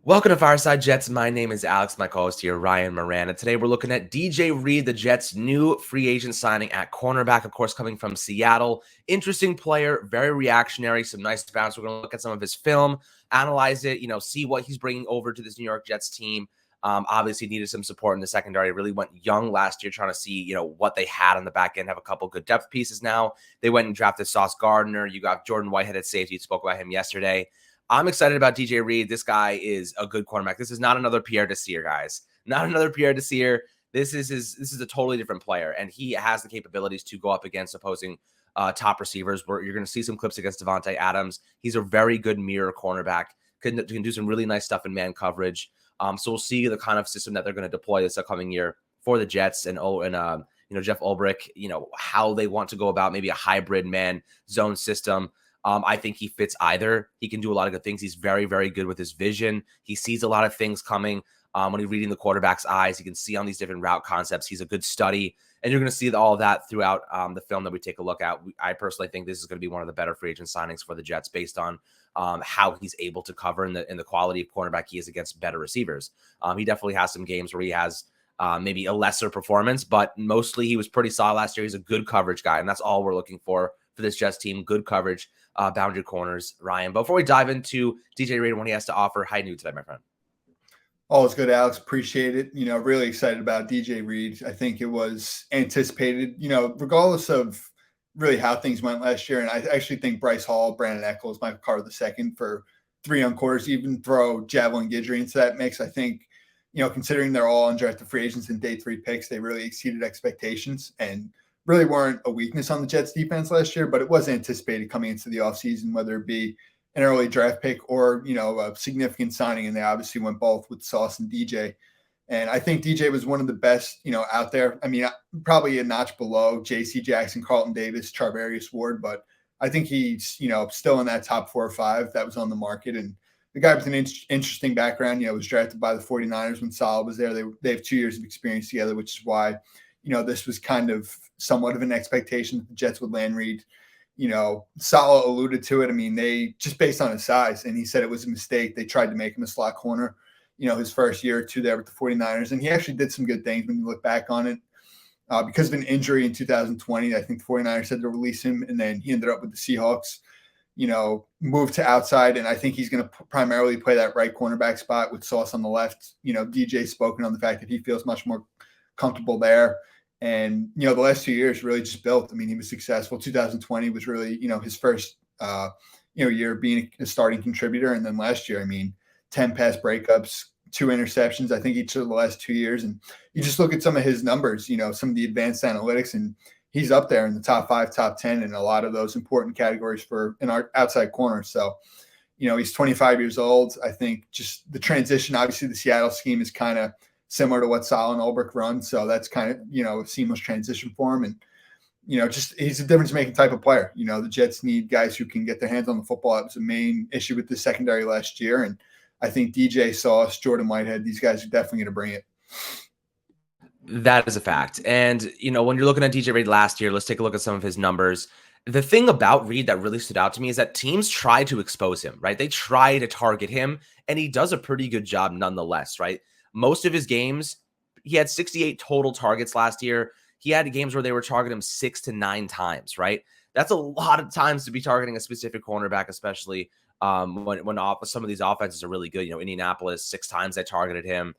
Welcome to Fireside Jets. My name is Alex, my co-host here, Ryan Moran. And today we're looking at DJ Reed, the Jets' new free agent signing at cornerback, of course, coming from Seattle. Interesting player, very reactionary, some nice bounce. We're going to look at some of his film, analyze it, see what he's bringing over to this New York Jets team. Obviously needed some support in the secondary. Really went young last year, trying to see, what they had on the back end. Have a couple good depth pieces now. They went and drafted Sauce Gardner. You got Jordan Whitehead at safety. You spoke about him yesterday. I'm excited about DJ Reed. This guy is a good cornerback. This is not another Pierre Desir, guys. Not another Pierre Desir. This is a totally different player, and he has the capabilities to go up against opposing top receivers. Where you're going to see some clips against Davante Adams. He's a very good mirror cornerback. Can do some really nice stuff in man coverage. So we'll see the kind of system that they're going to deploy this upcoming year for the Jets and Jeff Ulbrich. How they want to go about maybe a hybrid man zone system. I think he fits either. He can do a lot of good things. He's very, very good with his vision. He sees a lot of things coming when he's reading the quarterback's eyes. He can see on these different route concepts. He's a good study. And you're going to see all of that throughout the film that we take a look at. I personally think this is going to be one of the better free agent signings for the Jets based on how he's able to cover in the quality of cornerback he is against better receivers. He definitely has some games where he has maybe a lesser performance, but mostly he was pretty solid last year. He's a good coverage guy, and that's all we're looking for this Jets team. Good coverage. Boundary corners, Ryan. Before we dive into DJ Reed and what he has to offer, how are you doing today, my friend? Always good, Alex. Appreciate it. Really excited about DJ Reed. I think it was anticipated, regardless of really how things went last year. And I actually think Bryce Hall, Brandon Echols might card the second for 3 young quarters, even throw Javelin Guidry into that mix. I think, considering they're all undrafted free agents and day 3 picks, they really exceeded expectations and really weren't a weakness on the Jets defense last year, but it was anticipated coming into the offseason, whether it be an early draft pick or, a significant signing. And they obviously went both with Sauce and DJ. And I think DJ was one of the best, out there. I mean, probably a notch below JC Jackson, Carlton Davis, Charvarius Ward, but I think he's, still in that top 4 or 5 that was on the market. And the guy with an interesting background, was drafted by the 49ers when Saleh was there. They have 2 years of experience together, which is why, this was kind of somewhat of an expectation that the Jets would land Reed. Saleh alluded to it. I mean, they just based on his size, and he said it was a mistake. They tried to make him a slot corner, his first year or 2 there with the 49ers. And he actually did some good things when you look back on it. Because of an injury in 2020, I think the 49ers had to release him, and then he ended up with the Seahawks, moved to outside. And I think he's going to primarily play that right cornerback spot with Sauce on the left. DJ spoken on the fact that he feels much more comfortable there. And, the last 2 years really just built. I mean, he was successful. 2020 was really, his first, year being a starting contributor. And then last year, 10 pass breakups, 2 interceptions, I think each of the last 2 years. And you just look at some of his numbers, some of the advanced analytics, and he's up there in the top 5, top 10 in a lot of those important categories for an outside corner. So, he's 25 years old. I think just the transition, obviously the Seattle scheme is kind of similar to what Saleh and Ulbrich run. So that's kind of, a seamless transition for him. And, just he's a difference-making type of player. The Jets need guys who can get their hands on the football. That was the main issue with the secondary last year. And I think DJ, Sauce, Jordan Whitehead, these guys are definitely going to bring it. That is a fact. And, when you're looking at DJ Reed last year, let's take a look at some of his numbers. The thing about Reed that really stood out to me is that teams try to expose him, right? They try to target him, and he does a pretty good job nonetheless, right? Most of his games, he had 68 total targets last year. He had games where they were targeting him 6 to 9 times, right? That's a lot of times to be targeting a specific cornerback, especially when some of these offenses are really good. Indianapolis, 6 times they targeted him.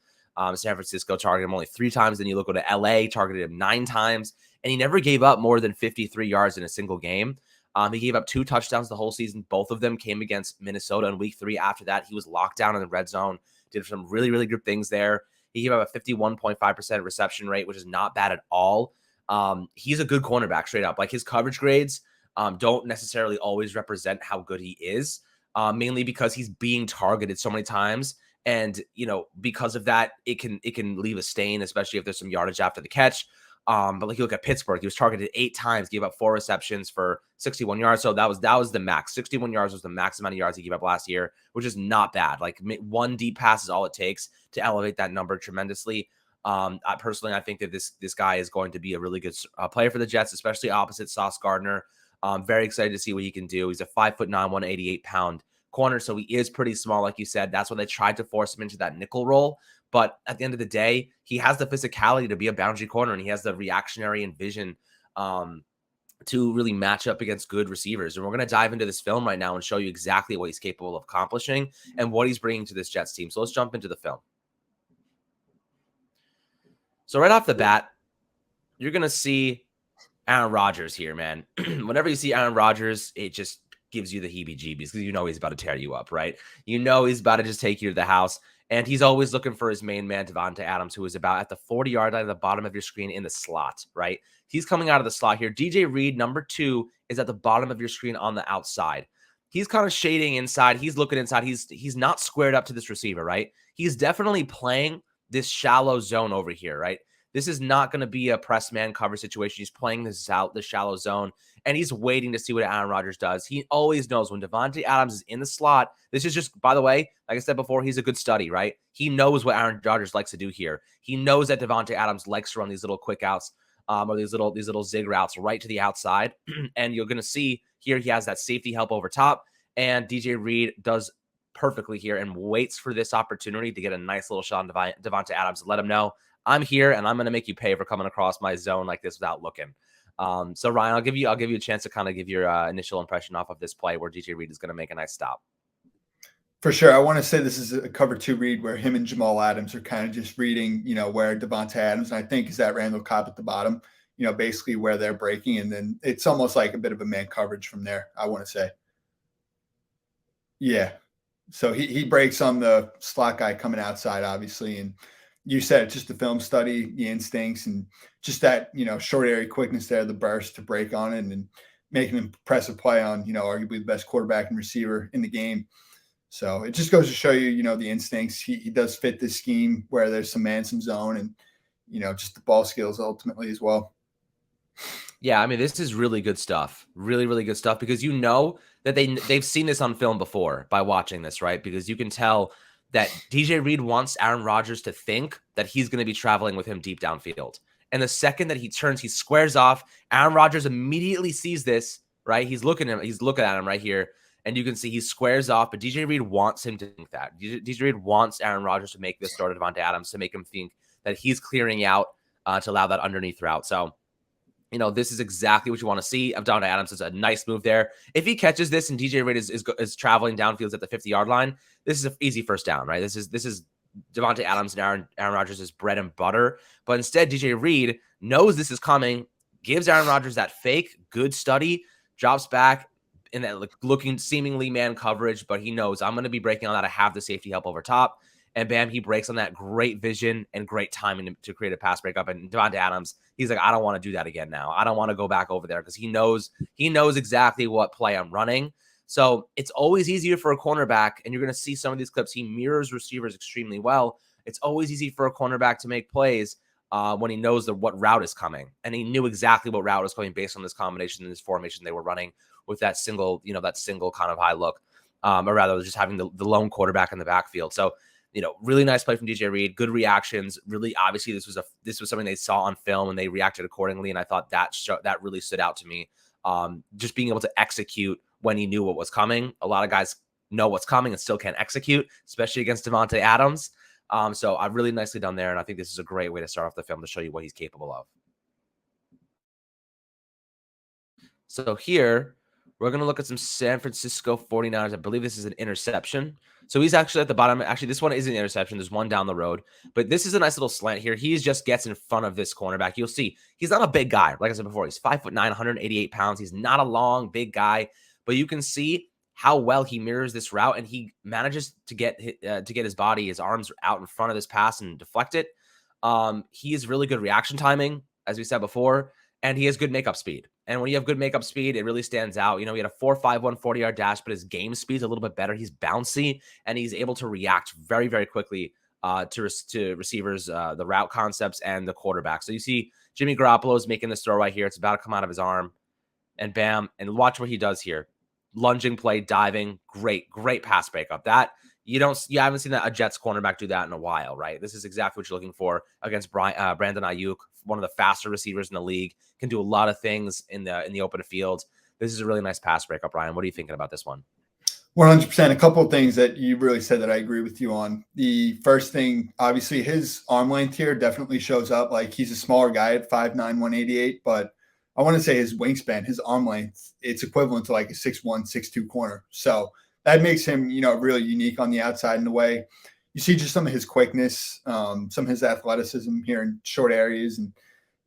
San Francisco targeted him only 3 times. Then you look at LA, targeted him 9 times. And he never gave up more than 53 yards in a single game. He gave up 2 touchdowns the whole season. Both of them came against Minnesota in week 3. After that, he was locked down in the red zone. Did some really, really good things there. He gave up a 51.5% reception rate, which is not bad at all. He's a good cornerback, straight up. Like, his coverage grades don't necessarily always represent how good he is, mainly because he's being targeted so many times. And, because of that, it can leave a stain, especially if there's some yardage after the catch. But like, you look at Pittsburgh, he was targeted 8 times, gave up 4 receptions for 61 yards. So that was the max. 61 yards was the max amount of yards he gave up last year, which is not bad. Like, 1 deep pass is all it takes to elevate that number tremendously. I think that this guy is going to be a really good player for the Jets, especially opposite Sauce Gardner. Very excited to see what he can do. He's a 5'9", 188-pound corner, so he is pretty small, like you said. That's why they tried to force him into that nickel role. But at the end of the day, he has the physicality to be a boundary corner, and he has the reactionary and vision to really match up against good receivers. And we're going to dive into this film right now and show you exactly what he's capable of accomplishing and what he's bringing to this Jets team. So let's jump into the film. So right off the bat, you're going to see Aaron Rodgers here, man. Whenever you see Aaron Rodgers, it just gives you the heebie-jeebies because you know he's about to tear you up, right? You know he's about to just take you to the house. And he's always looking for his main man, Davante Adams, who is about at the 40-yard line at the bottom of your screen in the slot, right? He's coming out of the slot here. DJ Reed, number 2, is at the bottom of your screen on the outside. He's kind of shading inside. He's looking inside. He's not squared up to this receiver, right? He's definitely playing this shallow zone over here, right? This is not going to be a press man cover situation. He's playing this out, the shallow zone, and he's waiting to see what Aaron Rodgers does. He always knows when Davante Adams is in the slot. This is just, by the way, like I said before, he's a good study, right? He knows what Aaron Rodgers likes to do here. He knows that Davante Adams likes to run these little quick outs or these little zig routes right to the outside. And you're going to see here he has that safety help over top, and DJ Reed does perfectly here and waits for this opportunity to get a nice little shot on Davante Adams and let him know, I'm here and I'm going to make you pay for coming across my zone like this without looking. So Ryan, I'll give you a chance to kind of give your initial impression off of this play where DJ Reed is going to make a nice stop. For sure. I want to say this is a cover 2 read where him and Jamal Adams are kind of just reading, where Davante Adams, and I think is that Randall Cobb at the bottom, basically where they're breaking. And then it's almost like a bit of a man coverage from there, I want to say. Yeah. So he breaks on the slot guy coming outside, obviously. And you said it's just the film study, the instincts, and just that, short area quickness there, the burst to break on it and make an impressive play on, arguably the best quarterback and receiver in the game. So it just goes to show you, the instincts. He does fit this scheme where there's some man, some zone, and, just the ball skills ultimately as well. Yeah, I mean, this is really good stuff. Really, really good stuff because you know that they've seen this on film before by watching this, right? Because you can tell that DJ Reed wants Aaron Rodgers to think that he's going to be traveling with him deep downfield. And the second that he turns, he squares off. Aaron Rodgers immediately sees this, right? He's looking at him right here. And you can see he squares off, but DJ Reed wants him to think that. DJ Reed wants Aaron Rodgers to make this throw to Davante Adams to make him think that he's clearing out to allow that underneath route. So, this is exactly what you want to see. Davante Adams is a nice move there. If he catches this and DJ Reed is traveling downfields at the 50-yard line, this is an easy first down, right? This is Davante Adams and Aaron Rodgers' bread and butter. But instead, DJ Reed knows this is coming, gives Aaron Rodgers that fake good study, drops back, in that looking seemingly man coverage, but he knows I'm going to be breaking on that. I have the safety help over top, and bam, he breaks on that. Great vision and great timing to create a pass breakup. And Davante Adams, he's like, I don't want to do that again now. I don't want to go back over there because he knows exactly what play I'm running. So it's always easier for a cornerback, and you're going to see some of these clips. He mirrors receivers extremely well. It's always easy for a cornerback to make plays when he knows what route is coming, and he knew exactly what route was coming based on this combination and this formation they were running with that single kind of high look, or rather just having the lone quarterback in the backfield. So, really nice play from DJ Reed, good reactions. Really, obviously, this was something they saw on film and they reacted accordingly. And I thought that really stood out to me. Just being able to execute when he knew what was coming. A lot of guys know what's coming and still can't execute, especially against Davante Adams. So I've really nicely done there. And I think this is a great way to start off the film to show you what he's capable of. So here, we're going to look at some San Francisco 49ers. I believe this is an interception. So he's actually at the bottom. Actually, this one isn't an interception. There's one down the road. But this is a nice little slant here. He just gets in front of this cornerback. You'll see he's not a big guy. Like I said before, he's 5'9", 188 pounds. He's not a long, big guy. But you can see how well he mirrors this route. And he manages to get his body, his arms out in front of this pass and deflect it. He has really good reaction timing, as we said before. And he has good makeup speed. And when you have good makeup speed, it really stands out. He had a 4.51 40-yard dash, but his game speed's a little bit better. He's bouncy, and he's able to react very, very quickly to receivers, the route concepts, and the quarterback. So you see Jimmy Garoppolo's making this throw right here. It's about to come out of his arm, and bam, and watch what he does here. Lunging play, diving, great pass breakup. That you haven't seen a Jets cornerback do that in a while, right? This is exactly what you're looking for against Brandon Ayuk, one of the faster receivers in the league, can do a lot of things in the open field. This is a really nice pass breakup, Ryan. What are you thinking about this one? 100%. A couple of things that you really said that I agree with you on. The first thing, obviously, his arm length here definitely shows up. Like, he's a smaller guy at 5'9", 188, but I want to say his wingspan, his arm length, it's equivalent to like a 6'1", 6'2" corner. So that makes him, really unique on the outside in a way. You see just some of his quickness, some of his athleticism here in short areas. And,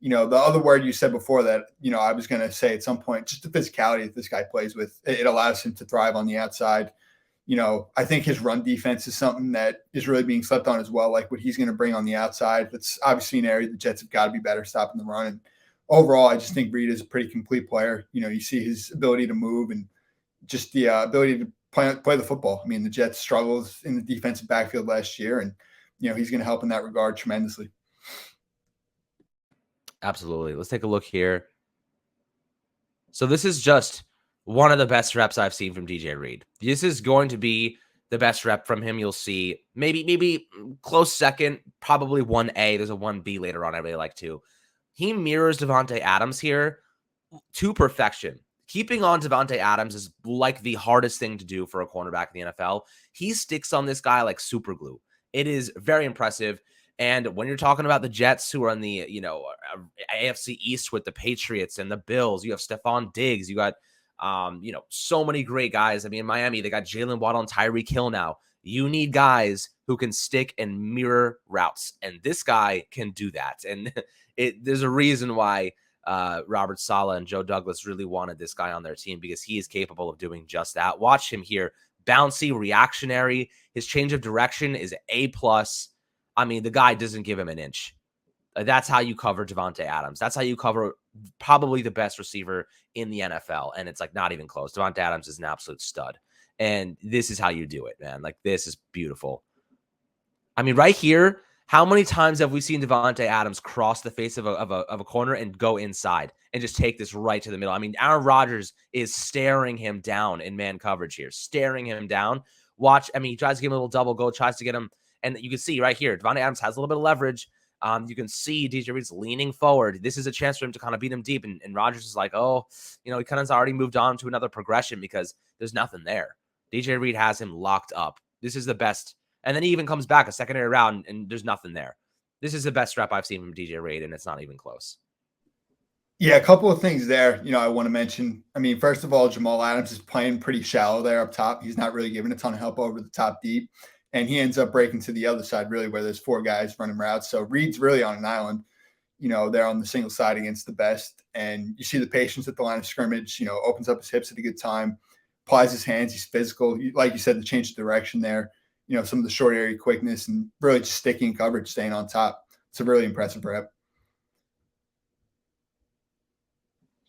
the other word you said before that, I was going to say at some point, just the physicality that this guy plays with, it allows him to thrive on the outside. I think his run defense is something that is really being slept on as well, like what he's going to bring on the outside. That's obviously an area the Jets have got to be better stopping the run. And overall, I just think Reed is a pretty complete player. You see his ability to move and just the ability to play the football. I mean, the Jets struggled in the defensive backfield last year, and, he's going to help in that regard tremendously. Absolutely. Let's take a look here. So this is just one of the best reps I've seen from DJ Reed. This is going to be the best rep from him. You'll see maybe close second, probably 1A. There's a 1B later on I really like too. He mirrors Davante Adams here to perfection. Keeping on Davante Adams is like the hardest thing to do for a cornerback in the NFL. He sticks on this guy like super glue. It is very impressive. And when you're talking about the Jets, who are in the, AFC East with the Patriots and the Bills, you have Stephon Diggs, you got, so many great guys. I mean, in Miami, they got Jalen Waddle and Tyreek Hill now. You need guys who can stick and mirror routes. And this guy can do that. And there's a reason why Robert Saleh and Joe Douglas really wanted this guy on their team, because he is capable of doing just that. Watch him here. Bouncy, reactionary. His change of direction is A+. I mean, the guy doesn't give him an inch. That's how you cover Davante Adams. That's how you cover probably the best receiver in the NFL. And it's like not even close. Davante Adams is an absolute stud. And this is how you do it, man. Like, this is beautiful. I mean, right here, how many times have we seen Davante Adams cross the face of a corner and go inside and just take this right to the middle? I mean, Aaron Rodgers is staring him down in man coverage here, staring him down. Watch. I mean, he tries to give him a little double go, tries to get him. And you can see right here, Davante Adams has a little bit of leverage. You can see DJ Reed's leaning forward. This is a chance for him to kind of beat him deep. And Rodgers is like, oh, he kind of has already moved on to another progression because there's nothing there. DJ Reed has him locked up. This is the best. And then he even comes back a secondary round and there's nothing there. This is the best rep I've seen from DJ Reed, and it's not even close. Yeah, a couple of things there, I want to mention. I mean, first of all, Jamal Adams is playing pretty shallow there up top. He's not really giving a ton of help over the top deep. And he ends up breaking to the other side, really, where there's four guys running routes. So Reed's really on an island, they're on the single side against the best. And you see the patience at the line of scrimmage, opens up his hips at a good time, applies his hands. He's physical. Like you said, the change of direction there, some of the short area quickness and really just sticking coverage, staying on top. It's a really impressive rep.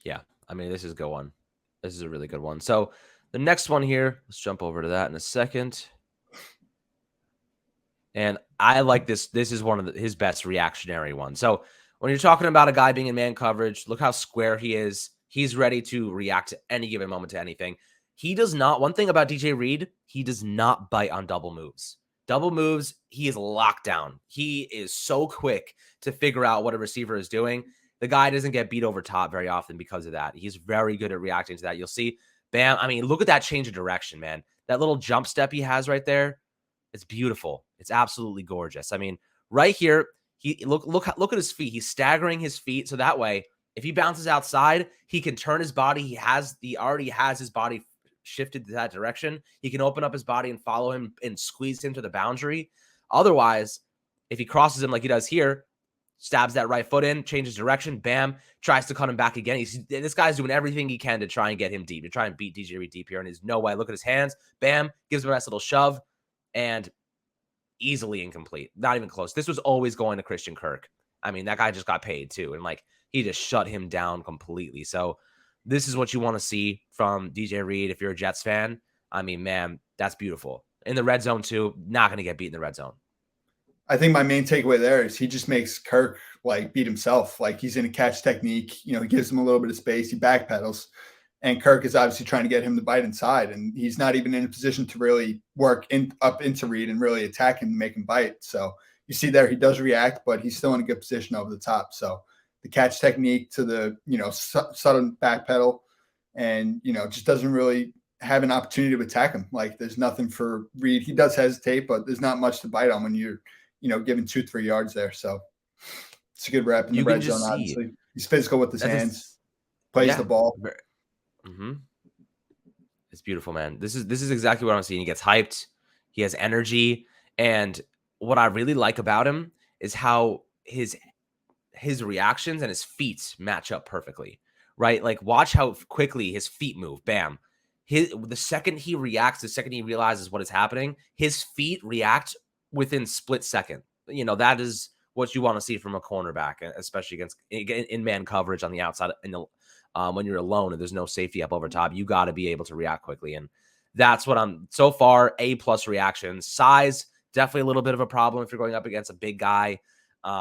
Yeah, I mean, this is a good one. This is a really good one. So the next one here, let's jump over to that in a second. And I like this. This is one of his best reactionary ones. So when you're talking about a guy being in man coverage, look how square he is. He's ready to react to any given moment to anything. He does not. One thing about DJ Reed, he does not bite on double moves. Double moves, he is locked down. He is so quick to figure out what a receiver is doing. The guy doesn't get beat over top very often because of that. He's very good at reacting to that. You'll see, bam. I mean, look at that change of direction, man. That little jump step he has right there. It's beautiful. It's absolutely gorgeous. I mean, right here, he look at his feet. He's staggering his feet so that way, if he bounces outside, he can turn his body. He already has his body shifted to that direction. He can open up his body and follow him and squeeze him to the boundary. Otherwise, if he crosses him like he does here, stabs that right foot in, changes direction, bam, tries to cut him back again. This guy's doing everything he can to try and get him deep, to try and beat DJ Reed deep here, and there's no way. Look at his hands, bam, gives him a nice little shove. And easily incomplete. Not even close. This was always going to Christian Kirk. I mean, that guy just got paid too. And he just shut him down completely. So this is what you want to see from DJ Reed if you're a Jets fan. I mean, man, that's beautiful. In the red zone too, not going to get beat in the red zone. I think my main takeaway there is he just makes Kirk beat himself. He's in a catch technique. He gives him a little bit of space. He backpedals. And Kirk is obviously trying to get him to bite inside, and he's not even in a position to really work up into Reed and really attack him to make him bite. So you see there, he does react, but he's still in a good position over the top. So the catch technique to the, sudden backpedal and, just doesn't really have an opportunity to attack him. Like there's nothing for Reed. He does hesitate, but there's not much to bite on when you're, given 2-3 yards there. So it's a good rep in the You can red zone. just see Obviously, he's physical with his that hands, this, plays the yeah. ball. Mm-hmm. It's beautiful, man. This is exactly what I'm seeing. He gets hyped. He has energy, and what I really like about him is how his reactions and his feet match up perfectly. Right? Like watch how quickly his feet move. Bam. The second he reacts, the second he realizes what is happening, his feet react within split second. That is what you want to see from a cornerback, especially against in man coverage on the outside when you're alone and there's no safety up over top. You got to be able to react quickly, and that's what I'm so far. A+ reactions. Size definitely a little bit of a problem if you're going up against a big guy,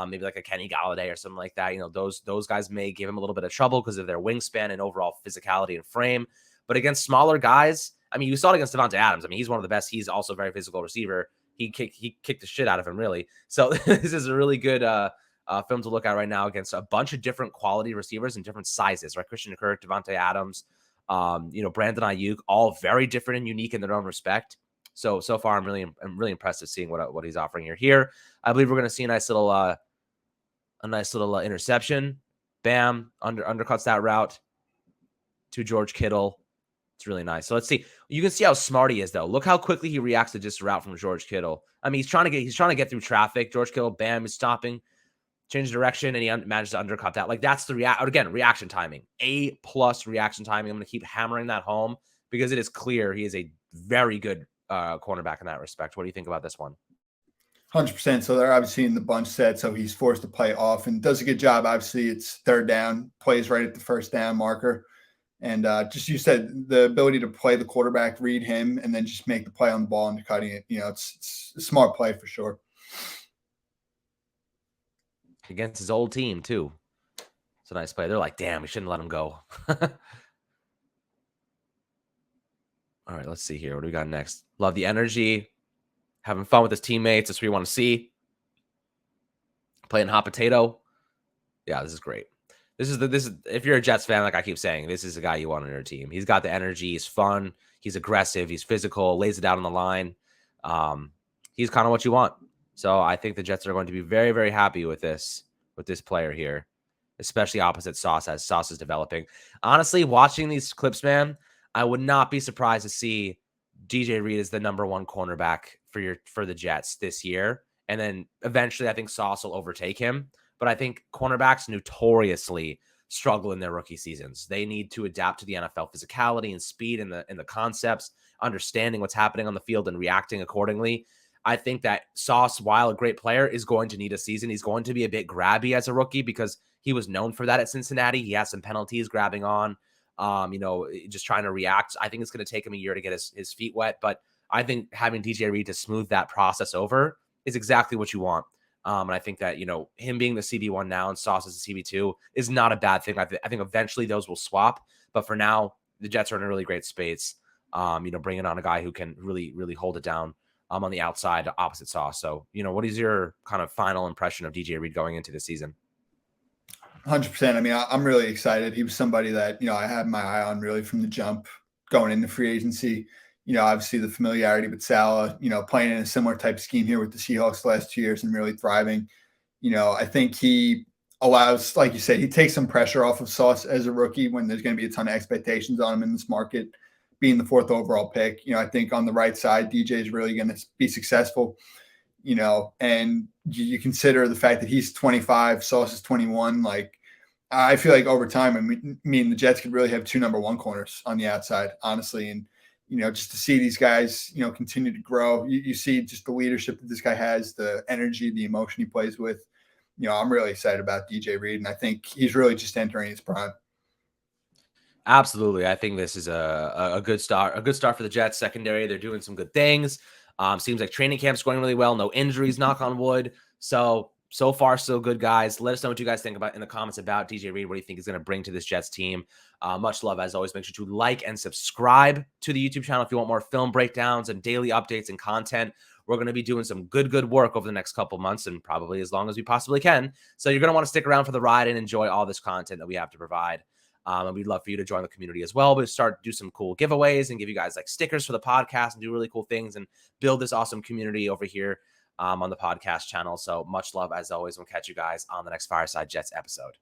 maybe like a Kenny Galladay or something like that. Those guys may give him a little bit of trouble because of their wingspan and overall physicality and frame. But against smaller guys, I mean, you saw it against Davante Adams. I mean, he's one of the best. He's also a very physical receiver. He kicked the shit out of him, really. So this is a really good film to look at right now against a bunch of different quality receivers and different sizes, right? Christian Kirk, Davante Adams, Brandon Ayuk, all very different and unique in their own respect. So far, I'm really impressed with seeing what he's offering here. Here, I believe we're going to see a nice little interception. Bam, undercuts that route to George Kittle. It's really nice. So let's see. You can see how smart he is, though. Look how quickly he reacts to just a route from George Kittle. I mean, he's trying to get through traffic. George Kittle, bam, is stopping, change direction, and he manages to undercut that. Like that's the reaction timing. A+ reaction timing. I'm going to keep hammering that home because it is clear he is a very good cornerback in that respect. What do you think about this one? 100%. So they're obviously in the bunch set, so he's forced to play off and does a good job. Obviously, it's third down, plays right at the first down marker. And just you said the ability to play the quarterback, read him, and then just make the play on the ball and cutting it. It's a smart play for sure. Against his old team, too. It's a nice play. They're like, damn, we shouldn't let him go. All right, let's see here. What do we got next? Love the energy. Having fun with his teammates. That's what we want to see. Playing hot potato. Yeah, this is great. This is if you're a Jets fan, like I keep saying, this is a guy you want on your team. He's got the energy. He's fun. He's aggressive. He's physical. Lays it out on the line. He's kind of what you want. So I think the Jets are going to be very, very happy with this player here, especially opposite Sauce as Sauce is developing. Honestly, watching these clips, man, I would not be surprised to see DJ Reed as the #1 cornerback for the Jets this year. And then eventually I think Sauce will overtake him. But I think cornerbacks notoriously struggle in their rookie seasons. They need to adapt to the NFL physicality and speed and the concepts, understanding what's happening on the field and reacting accordingly. I think that Sauce, while a great player, is going to need a season. He's going to be a bit grabby as a rookie because he was known for that at Cincinnati. He has some penalties grabbing on, just trying to react. I think it's going to take him a year to get his feet wet. But I think having DJ Reed to smooth that process over is exactly what you want. And I think that, him being the CB1 now and Sauce as the CB2 is not a bad thing. I think eventually those will swap. But for now, the Jets are in a really great space, bringing on a guy who can really, really hold it down on the outside opposite Sauce. So, what is your kind of final impression of DJ Reed going into the season? 100%. I mean, I'm really excited. He was somebody that, I had my eye on really from the jump going into free agency. Obviously the familiarity with Salah, playing in a similar type of scheme here with the Seahawks the last 2 years and really thriving. I think he allows, like you said, he takes some pressure off of Sauce as a rookie when there's going to be a ton of expectations on him in this market, being the 4th overall pick. I think on the right side, DJ is really going to be successful, and you consider the fact that he's 25, Sauce is 21. Like, I feel like over time, I mean, the Jets could really have 2 #1 corners on the outside, honestly. And, just to see these guys, continue to grow, you see just the leadership that this guy has, the energy, the emotion he plays with. I'm really excited about DJ Reed, and I think he's really just entering his prime. Absolutely. I think this is a good start. A good start for the Jets secondary. They're doing some good things. Seems like training camp's going really well. No injuries, knock on wood. So far, so good, guys. Let us know what you guys think about in the comments about DJ Reed. What do you think he's going to bring to this Jets team? Much love, as always. Make sure to like and subscribe to the YouTube channel if you want more film breakdowns and daily updates and content. We're going to be doing some good work over the next couple months and probably as long as we possibly can. So you're going to want to stick around for the ride and enjoy all this content that we have to provide. And we'd love for you to join the community as well, but do some cool giveaways and give you guys like stickers for the podcast and do really cool things and build this awesome community over here on the podcast channel. So much love as always. We'll catch you guys on the next Fireside Jets episode.